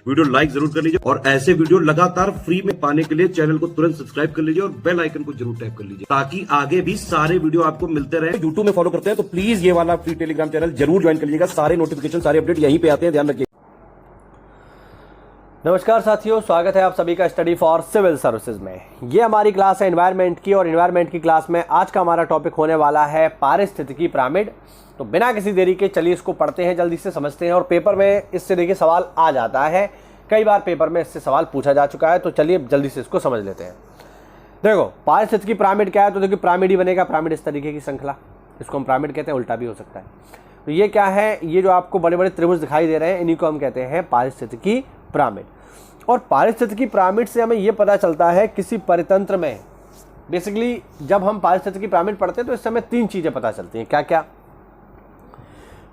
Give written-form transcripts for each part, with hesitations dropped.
Video like जरूर कर लीजिए और ऐसे वीडियो लगातार फ्री में पाने के लिए चैनल को तुरंत सब्सक्राइब कर लीजिए और बेल आइकन को जरूर टैप कर लीजिए ताकि आगे भी सारे वीडियो आपको मिलते रहे। यूट्यूब में फॉलो करते हैं तो प्लीज ये वाला फ्री टेलीग्राम चैनल जरूर ज्वाइन कर लीजिएगा। सारे नोटिफिकेशन सारे अपडेट यहीं पे आते हैं, ध्यान रखिए। नमस्कार साथियों, स्वागत है आप सभी का स्टडी फॉर सिविल सर्विसेज में। ये हमारी क्लास है एनवायरनमेंट की और एनवायरनमेंट की क्लास में आज का हमारा टॉपिक होने वाला है पारिस्थितिकी पिरामिड। तो बिना किसी देरी के चलिए इसको पढ़ते हैं, जल्दी से समझते हैं। और पेपर में इससे देखिए सवाल आ जाता है, कई बार पेपर में इससे सवाल पूछा जा चुका है। तो चलिए जल्दी से इसको समझ लेते हैं। देखो पारिस्थितिकी पिरामिड क्या है, तो देखिए पिरामिड ही बनेगा। पिरामिड इस तरीके की श्रृंखला, इसको हम पिरामिड कहते हैं, उल्टा भी हो सकता है। तो ये क्या है, ये जो आपको बड़े बड़े त्रिभुज दिखाई दे रहे हैं इन्हीं को हम कहते हैं पारिस्थितिकी पिरामिड। और पारिस्थितिकी पिरामिड से हमें यह पता चलता है किसी परितंत्र में, बेसिकली जब हम पारिस्थितिकी पिरामिड पढ़ते हैं तो इससे हमें तीन चीजें पता चलती हैं। क्या क्या?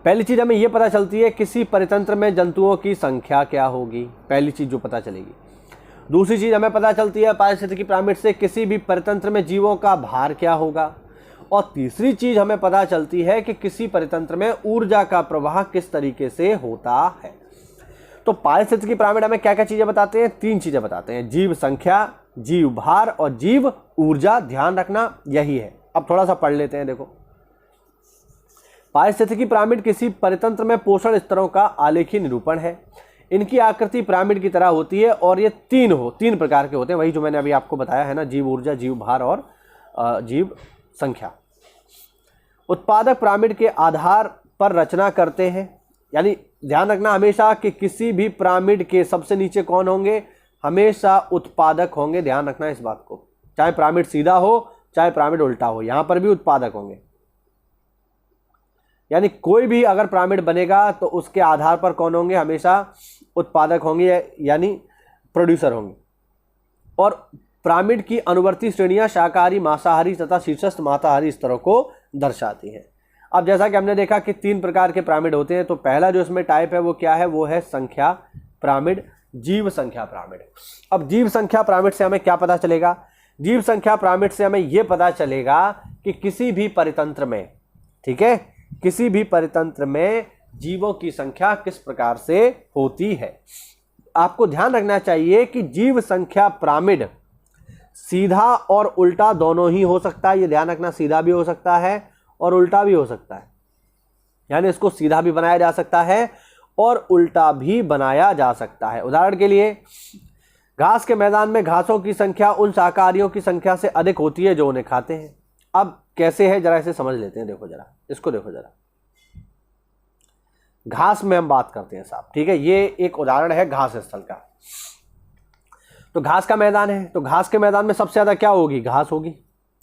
पहली चीज हमें यह पता चलती है किसी परितंत्र में जंतुओं की संख्या क्या होगी, पहली चीज जो पता चलेगी। दूसरी चीज हमें पता चलती है पारिस्थितिकी पिरामिड से किसी भी परितंत्र में जीवों का भार क्या होगा। और तीसरी चीज हमें पता चलती है कि किसी परितंत्र में ऊर्जा का प्रवाह किस तरीके से होता है। तो पारिस्थितिकी पिरामिड हमें क्या क्या चीजें बताते हैं? तीन चीजें बताते हैं, जीव संख्या, जीव भार और जीव ऊर्जा। ध्यान रखना यही है। अब थोड़ा सा पढ़ लेते हैं। देखो पारिस्थितिकी पिरामिड किसी परितंत्र में पोषण स्तरों का आलेखी निरूपण है। इनकी आकृति पिरामिड की तरह होती है और ये तीन प्रकार के होते हैं, वही जो मैंने अभी आपको बताया है ना, जीव ऊर्जा, जीव भार और जीव संख्या। उत्पादक पिरामिड के आधार पर रचना करते हैं, यानी ध्यान रखना हमेशा कि किसी भी पिरामिड के सबसे नीचे कौन होंगे, हमेशा उत्पादक होंगे। ध्यान रखना इस बात को, चाहे पिरामिड सीधा हो चाहे पिरामिड उल्टा हो, यहां पर भी उत्पादक होंगे। यानी कोई भी अगर पिरामिड बनेगा तो उसके आधार पर कौन होंगे, हमेशा उत्पादक होंगे, यानी प्रोड्यूसर होंगे। और पिरामिड की अनुवर्ती श्रेणियां शाकाहारी, मांसाहारी तथा शीर्षस्थ मांसाहारी स्तरों को दर्शाती हैं। अब जैसा कि हमने देखा कि तीन प्रकार के पिरामिड होते हैं, तो पहला जो इसमें टाइप है वो क्या है, वो है संख्या पिरामिड, जीव संख्या पिरामिड। अब जीव संख्या पिरामिड से हमें क्या पता चलेगा? जीव संख्या पिरामिड से हमें यह पता चलेगा कि किसी भी परितंत्र में, ठीक है, किसी भी परितंत्र में जीवों की संख्या किस प्रकार से होती है। आपको ध्यान रखना चाहिए कि जीव संख्या पिरामिड सीधा और उल्टा दोनों ही हो सकता है। ये ध्यान रखना, सीधा भी हो सकता है और उल्टा भी हो सकता है। यानी इसको सीधा भी बनाया जा सकता है और उल्टा भी बनाया जा सकता है। उदाहरण के लिए घास के मैदान में घासों की संख्या उन शाकाहारियों की संख्या से अधिक होती है जो उन्हें खाते हैं। अब कैसे है जरा इसे समझ लेते हैं। देखो जरा इसको, देखो जरा, घास में हम बात करते हैं साहब, ठीक है। ये एक उदाहरण है घास स्थल का। तो घास का मैदान है, तो घास के मैदान में सबसे ज्यादा क्या होगी, घास होगी।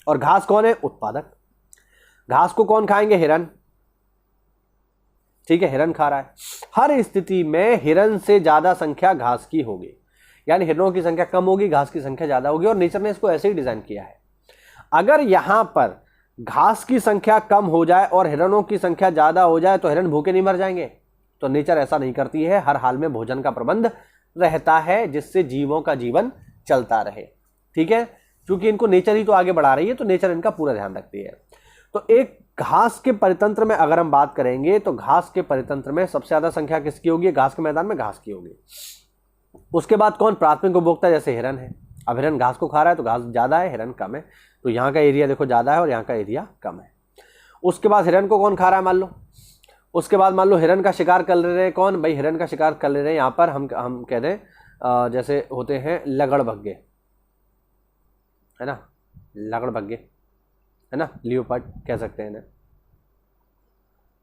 और घास कौन है, उत्पादक। घास को कौन खाएंगे, हिरन, ठीक है, हिरन खा रहा है। हर स्थिति में हिरन से ज्यादा संख्या घास की होगी, यानी हिरनों की संख्या कम होगी, घास की संख्या ज्यादा होगी। और नेचर ने इसको ऐसे ही डिजाइन किया है। अगर यहां पर घास की संख्या कम हो जाए और हिरणों की संख्या ज्यादा हो जाए तो हिरण भूखे नहीं मर जाएंगे। तो नेचर ऐसा नहीं करती है, हर हाल में भोजन का प्रबंध रहता है जिससे जीवों का जीवन चलता रहे, ठीक है। क्योंकि इनको नेचर ही तो आगे बढ़ा रही है, तो नेचर इनका पूरा ध्यान रखती है। तो एक घास के परितंत्र में अगर हम बात करेंगे तो घास के परितंत्र में सबसे ज्यादा संख्या किसकी होगी, घास के मैदान में घास की होगी। उसके बाद कौन, प्राथमिक उपभोक्ता, जैसे हिरन है। अब हिरन घास को खा रहा है तो घास ज्यादा है, हिरन कम है, तो यहाँ का एरिया देखो ज्यादा है और यहाँ का एरिया कम है। उसके बाद हिरन को कौन खा रहा है, मान लो। उसके बाद मान लो हिरन का शिकार कर ले रहे हैं कौन, भाई हिरन का शिकार कर ले रहे हैं यहाँ पर हम कह दें जैसे होते हैं लगड़बग्गे, है ना, लगड़बग्गे, है ना, लियोपर्ड कह सकते हैं इन्हें,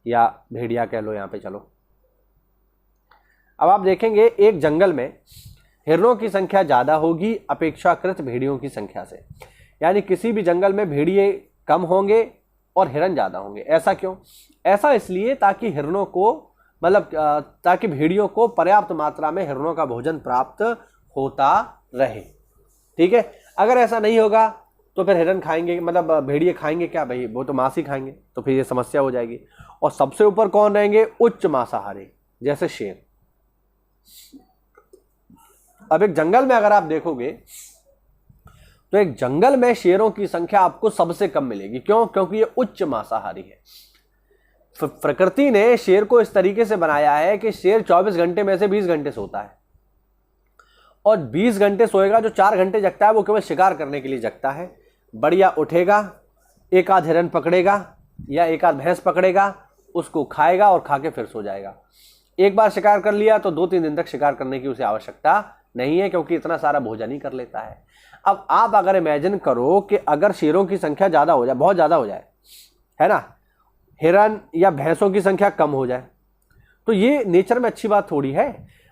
या भेड़िया कह लो यहाँ पे। चलो अब आप देखेंगे एक जंगल में हिरणों की संख्या ज्यादा होगी अपेक्षाकृत भेड़ियों की संख्या से। यानी किसी भी जंगल में भेड़िए कम होंगे और हिरन ज्यादा होंगे। ऐसा क्यों? ऐसा इसलिए ताकि हिरणों को, मतलब ताकि भेड़ियों को पर्याप्त मात्रा में हिरणों का भोजन प्राप्त होता रहे, ठीक है। अगर ऐसा नहीं होगा तो फिर हिरन खाएंगे, मतलब भेड़िए खाएंगे क्या, भाई वो तो मांस ही खाएंगे, तो फिर ये समस्या हो जाएगी। और सबसे ऊपर कौन रहेंगे, उच्च मांसाहारी, जैसे शेर। अब एक जंगल में अगर आप देखोगे तो एक जंगल में शेरों की संख्या आपको सबसे कम मिलेगी। क्यों? क्योंकि ये उच्च मांसाहारी है। प्रकृति ने शेर को इस तरीके से बनाया है कि शेर 24 घंटे में से 20 घंटे सोता है। और 20 घंटे सोएगा। जो 4 घंटे जगता है वो केवल शिकार करने के लिए जगता है। बढ़िया उठेगा, एक आध हिरन पकड़ेगा या एक आध भैंस पकड़ेगा, उसको खाएगा और खा के फिर सो जाएगा। एक बार शिकार कर लिया तो 2-3 दिन तक शिकार करने की उसे आवश्यकता नहीं है, क्योंकि इतना सारा भोजन ही कर लेता है। अब आप अगर इमेजिन करो कि अगर शेरों की संख्या ज़्यादा हो जाए, बहुत ज़्यादा हो जाए, है ना, हिरन या भैंसों की संख्या कम हो जाए, तो ये नेचर में अच्छी बात थोड़ी है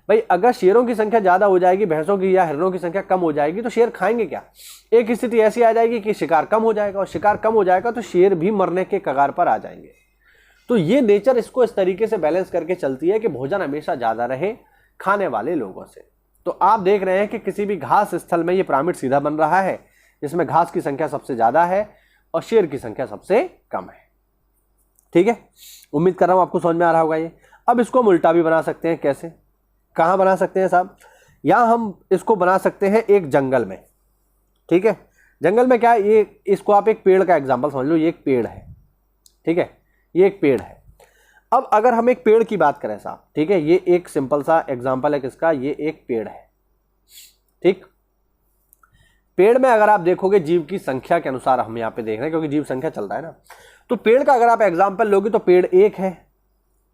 भाई। अगर शेरों की संख्या ज़्यादा हो जाएगी, भैंसों की या हिरणों की संख्या कम हो जाएगी, तो शेर खाएंगे क्या? एक स्थिति ऐसी आ जाएगी कि शिकार कम हो जाएगा, और शिकार कम हो जाएगा तो शेर भी मरने के कगार पर आ जाएंगे। तो ये नेचर इसको इस तरीके से बैलेंस करके चलती है कि भोजन हमेशा ज़्यादा रहे खाने वाले लोगों से। तो आप देख रहे हैं कि किसी भी घास स्थल में ये पिरामिड सीधा बन रहा है, जिसमें घास की संख्या सबसे ज़्यादा है और शेर की संख्या सबसे कम है। ठीक है, उम्मीद कर रहा हूँ आपको समझ में आ रहा होगा ये। अब इसको हम उल्टा भी बना सकते हैं। कैसे, कहाँ बना सकते हैं साहब? यहाँ हम इसको बना सकते हैं एक जंगल में। ठीक है, जंगल में क्या है, ये इसको आप एक पेड़ का एग्जाम्पल समझ लो। ये एक पेड़ है, ठीक है, ये एक पेड़ है। अब अगर हम एक पेड़ की बात करें साहब, ठीक है, ये एक सिंपल सा एग्जाम्पल है किसका, ये एक पेड़ है। ठीक, पेड़ में अगर आप देखोगे जीव की संख्या के अनुसार हम यहाँ पे देख रहे हैं, क्योंकि जीव संख्या चल रहा है ना, तो पेड़ का अगर आप एग्जाम्पल लोगे तो पेड़ एक है,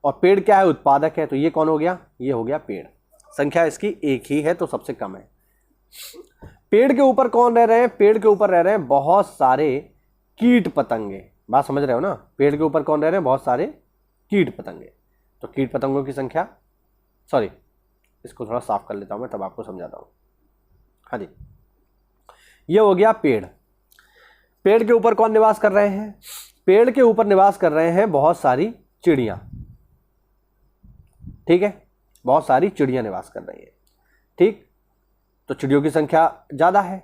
और पेड़ क्या है, उत्पादक है। तो ये कौन हो गया, ये हो गया पेड़। संख्या इसकी एक ही है तो सबसे कम है। पेड़ के ऊपर कौन रह रहे हैं, पेड़ के ऊपर रह रहे हैं बहुत सारे कीट पतंगे। बात समझ रहे हो ना, पेड़ के ऊपर कौन रह रहे हैं, बहुत सारे कीट पतंगे। तो कीट पतंगों की संख्या, सॉरी इसको थोड़ा साफ कर लेता हूं मैं, तब आपको समझाता हूं। हाँ जी, ये हो गया पेड़। पेड़ के ऊपर कौन निवास कर रहे हैं, पेड़ के ऊपर निवास कर रहे हैं बहुत सारी चिड़ियां। ठीक है, बहुत सारी चिड़ियां निवास कर रही हैं। ठीक, तो चिड़ियों की संख्या ज्यादा है।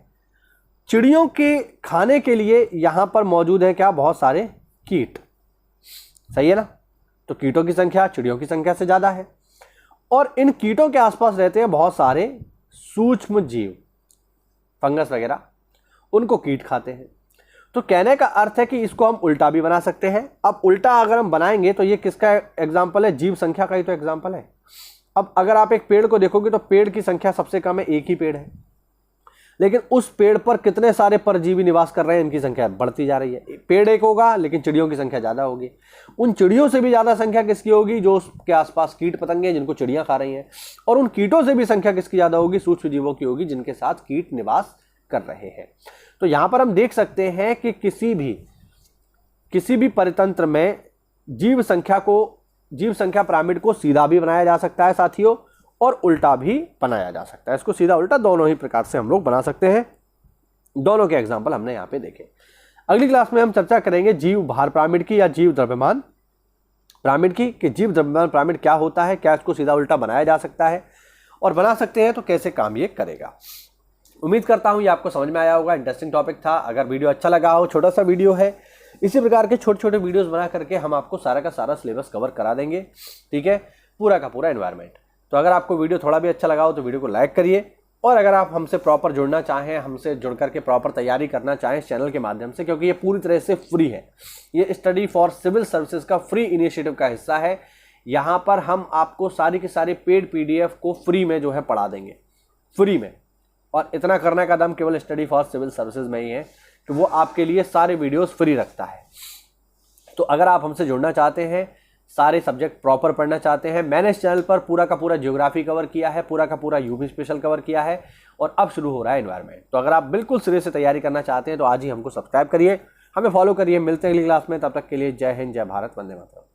चिड़ियों के खाने के लिए यहां पर मौजूद है क्या, बहुत सारे कीट। सही है ना, तो कीटों की संख्या चिड़ियों की संख्या से ज्यादा है। और इन कीटों के आसपास रहते हैं बहुत सारे सूक्ष्म जीव, फंगस वगैरह, उनको कीट खाते हैं। तो कहने का अर्थ है कि इसको हम उल्टा भी बना सकते हैं। अब उल्टा अगर हम बनाएंगे तो ये किसका एग्जाम्पल है, जीव संख्या का ही तो एग्जाम्पल है। अब अगर आप एक पेड़ को देखोगे तो पेड़ की संख्या सबसे कम है, एक ही पेड़ है, लेकिन उस पेड़ पर कितने सारे परजीवी निवास कर रहे हैं, इनकी संख्या बढ़ती जा रही है। पेड़ एक होगा लेकिन चिड़ियों की संख्या ज्यादा होगी। उन चिड़ियों से भी ज्यादा संख्या किसकी होगी, जो उसके आसपास कीट पतंगे जिनको चिड़ियां खा रही हैं। और उन कीटों से भी संख्या किसकी ज्यादा होगी, सूक्ष्म जीवों की होगी, जिनके साथ कीट निवास कर रहे हैं। तो यहां पर हम देख सकते हैं कि किसी भी परितंत्र में जीव संख्या पिरामिड को सीधा भी बनाया जा सकता है साथियों, और उल्टा भी बनाया जा सकता है। इसको सीधा उल्टा दोनों ही प्रकार से हम लोग बना सकते हैं। दोनों के एग्जाम्पल हमने यहाँ पे देखे। अगली क्लास में हम चर्चा करेंगे जीव भार पिरामिड की या जीव द्रव्यमान पिरामिड की, कि जीव द्रव्यमान पिरामिड क्या होता है, क्या इसको सीधा उल्टा बनाया जा सकता है, और बना सकते हैं तो कैसे काम ये करेगा। उम्मीद करता हूं ये आपको समझ में आया होगा। इंटरेस्टिंग टॉपिक था। अगर वीडियो अच्छा लगा हो, छोटा सा वीडियो है, इसी प्रकार के छोटे छोटे वीडियोस बना करके हम आपको सारा का सारा सिलेबस कवर करा देंगे। ठीक है, पूरा का पूरा एनवायरनमेंट। तो अगर आपको वीडियो थोड़ा भी अच्छा लगा हो तो वीडियो को लाइक करिए, और अगर आप हमसे प्रॉपर जुड़ना चाहें, हमसे जुड़ करके प्रॉपर तैयारी करना चाहें इस चैनल के माध्यम से, क्योंकि ये पूरी तरह से फ्री है, ये स्टडी फॉर सिविल सर्विसेज का फ्री इनिशिएटिव का हिस्सा है। यहाँ पर हम आपको सारी के सारे पेड PDF को फ्री में जो है पढ़ा देंगे, फ्री में। और इतना करने का दम केवल स्टडी फॉर सिविल सर्विसेज में ही है कि वो आपके लिए सारे वीडियोस फ्री रखता है। तो अगर आप हमसे जुड़ना चाहते हैं, सारे सब्जेक्ट प्रॉपर पढ़ना चाहते हैं, मैंने इस चैनल पर पूरा का पूरा ज्योग्राफी कवर किया है, पूरा का पूरा यूपी स्पेशल कवर किया है, और अब शुरू हो रहा है एनवायरनमेंट। तो अगर आप बिल्कुल सिरे से तैयारी करना चाहते हैं तो आज ही हमको सब्सक्राइब करिए, हमें फॉलो करिए। मिलते हैं अगली क्लास में, तब तक के लिए जय हिंद, जय भारत, वंदे मातरम।